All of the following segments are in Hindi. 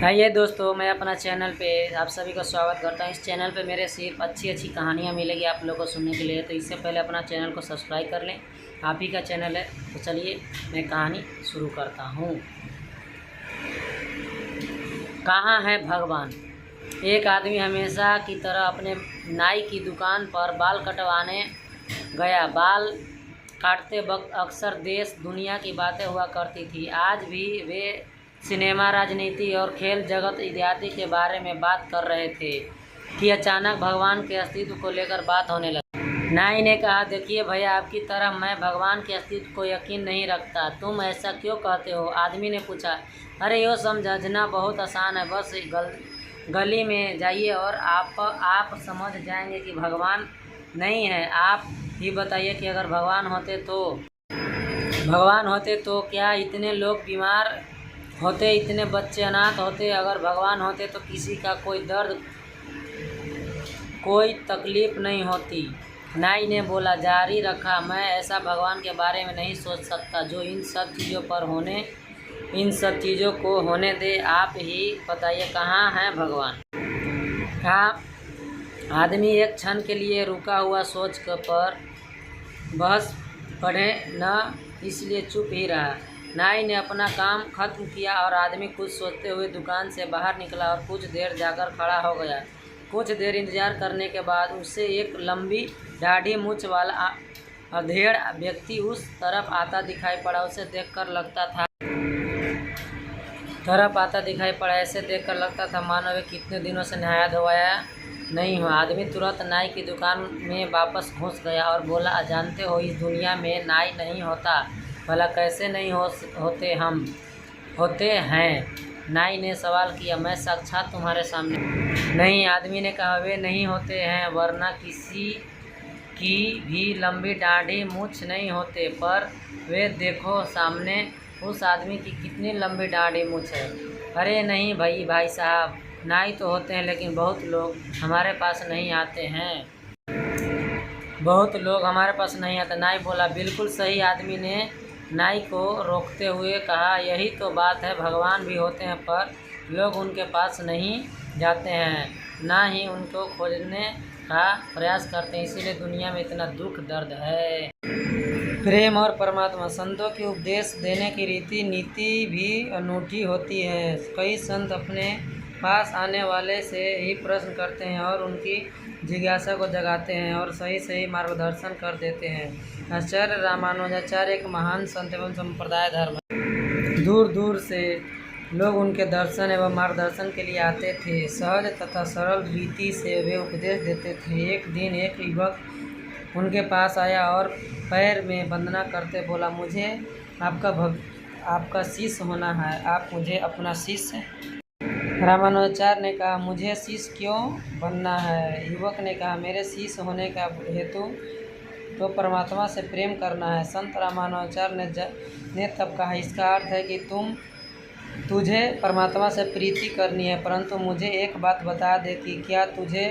आइए दोस्तों, मैं अपना चैनल पे आप सभी का स्वागत करता हूँ। इस चैनल पे मेरे सिर्फ अच्छी अच्छी कहानियाँ मिलेगी आप लोगों को सुनने के लिए। तो इससे पहले अपना चैनल को सब्सक्राइब कर लें, आप ही का चैनल है। तो चलिए मैं कहानी शुरू करता हूँ। कहाँ है भगवान। एक आदमी हमेशा की तरह अपने नाई की दुकान पर बाल कटवाने गया। बाल काटते वक्त अक्सर देश दुनिया की बातें हुआ करती थी। आज भी वे सिनेमा, राजनीति और खेल जगत इत्यादि के बारे में बात कर रहे थे कि अचानक भगवान के अस्तित्व को लेकर बात होने लगी। नाई ने कहा, देखिए भैया, आपकी तरह मैं भगवान के अस्तित्व को यकीन नहीं रखता। तुम ऐसा क्यों कहते हो? आदमी ने पूछा। अरे यो समझना बहुत आसान है। बस गली में जाइए और आप समझ जाएंगे कि भगवान नहीं है। आप ही बताइए कि अगर भगवान होते तो क्या इतने लोग बीमार होते, इतने बच्चे अनाथ होते? अगर भगवान होते तो किसी का कोई दर्द, कोई तकलीफ नहीं होती। नाई ने बोला, जारी रखा, मैं ऐसा भगवान के बारे में नहीं सोच सकता जो इन सब चीज़ों को होने दे। आप ही बताइए, कहाँ है भगवान? आदमी एक क्षण के लिए रुका हुआ सोच पर बहस पढ़े न, इसलिए चुप ही रहा। नाई ने अपना काम खत्म किया और आदमी कुछ सोचते हुए दुकान से बाहर निकला और कुछ देर जाकर खड़ा हो गया। कुछ देर इंतजार करने के बाद उसे एक लंबी दाढ़ी मूंछ वाला अधेड़ व्यक्ति उस तरफ आता दिखाई पड़ा। ऐसे देखकर लगता था मानो वे कितने दिनों से नहाया धोया नहीं हुआ। आदमी तुरंत नाई की दुकान में वापस घुस गया और बोला, जानते हो, इस दुनिया में नाई नहीं होता। भला कैसे नहीं होते हैं? नाई ने सवाल किया। मैं साक्षात तुम्हारे सामने। नहीं, आदमी ने कहा, वे नहीं होते हैं, वरना किसी की भी लंबी दाढ़ी मूंछ नहीं होते। पर वे देखो सामने उस आदमी की कितनी लंबी दाढ़ी मूंछ है। अरे नहीं भाई साहब, नाई तो होते हैं, लेकिन बहुत लोग हमारे पास नहीं आते। नाई बोला, बिल्कुल सही। आदमी ने नाई को रोकते हुए कहा, यही तो बात है, भगवान भी होते हैं, पर लोग उनके पास नहीं जाते हैं, ना ही उनको खोजने का प्रयास करते हैं। इसीलिए दुनिया में इतना दुख दर्द है। प्रेम और परमात्मा। संतों की उपदेश देने की नीति भी अनूठी होती है। कई संत अपने पास आने वाले से ही प्रश्न करते हैं और उनकी जिज्ञासा को जगाते हैं और सही मार्गदर्शन कर देते हैं। आचार्य रामानुजाचार्य एक महान संत एवं संप्रदाय धर्म है। दूर दूर से लोग उनके दर्शन एवं मार्गदर्शन के लिए आते थे। सहज तथा सरल रीति से वे उपदेश देते थे। एक दिन एक युवक उनके पास आया और पैर में वंदना करते बोला, मुझे आपका शिष्य होना है। आप मुझे अपना शिष्य? रामानुजाचार्य ने कहा, मुझे शिष्य क्यों बनना है? युवक ने कहा, मेरे शिष्य होने का हेतु तो परमात्मा से प्रेम करना है। संत रामानुजाचार्य ने तब कहा, इसका अर्थ है कि तुझे परमात्मा से प्रीति करनी है, परंतु मुझे एक बात बता दे कि क्या तुझे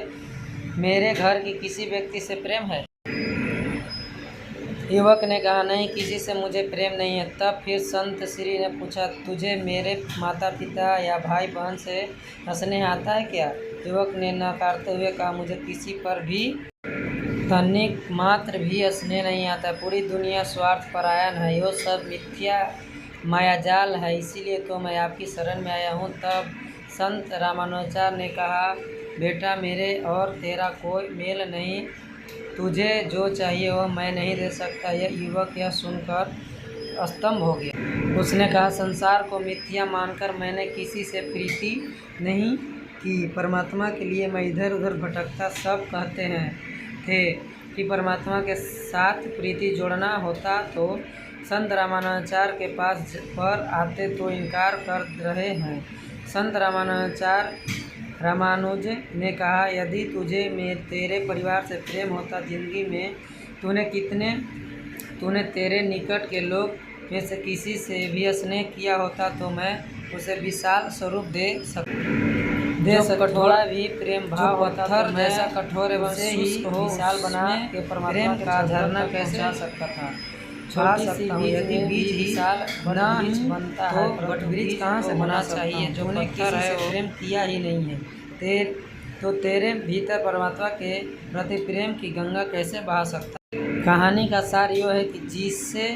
मेरे घर की किसी व्यक्ति से प्रेम है? युवक ने कहा, नहीं, किसी से मुझे प्रेम नहीं है। तब फिर संत श्री ने पूछा, तुझे मेरे माता पिता या भाई बहन से स्नेह आता है क्या? युवक ने नकारते हुए कहा, मुझे किसी पर भी तनिक मात्र भी स्नेह नहीं आता। पूरी दुनिया स्वार्थ परायण है, यो सब मिथ्या मायाजाल है, इसीलिए तो मैं आपकी शरण में आया हूँ। तब संत रामानुजाचार्य ने कहा, बेटा, मेरे और तेरा कोई मेल नहीं, तुझे जो चाहिए वह मैं नहीं दे सकता। यह युवक यह सुनकर स्तंभ हो गया। उसने कहा, संसार को मिथ्या मानकर मैंने किसी से प्रीति नहीं की। परमात्मा के लिए मैं इधर उधर भटकता। सब कहते थे कि परमात्मा के साथ प्रीति जोड़ना होता तो संत रामानुजाचार्य के पास पर आते, तो इनकार कर रहे हैं। संत रामानुज ने कहा, यदि तुझे तेरे परिवार से प्रेम होता, जिंदगी में तूने तेरे निकट के लोग में से किसी से भी स्नेह किया होता, तो मैं उसे विशाल स्वरूप दे सकता। थोड़ा भी प्रेम भाव होता तो जैसा कठोर एवं शुष्क हो, विशाल बना के परमात्मा का झरना कैसे जा सकता था। बढ़ा सकता हूँ। यदि बीज ही ना बनता है तो वटवृक्ष कहाँ से बना चाहिए? जो पत्थर है वो प्रेम किया ही नहीं है तो तेरे भीतर परमात्मा के प्रति प्रेम की गंगा कैसे बहा सकता है? कहानी का सार यह है कि जिससे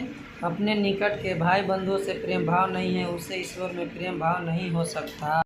अपने निकट के भाई बंधुओं से प्रेम भाव नहीं है, उससे ईश्वर में प्रेम भाव नहीं हो सकता।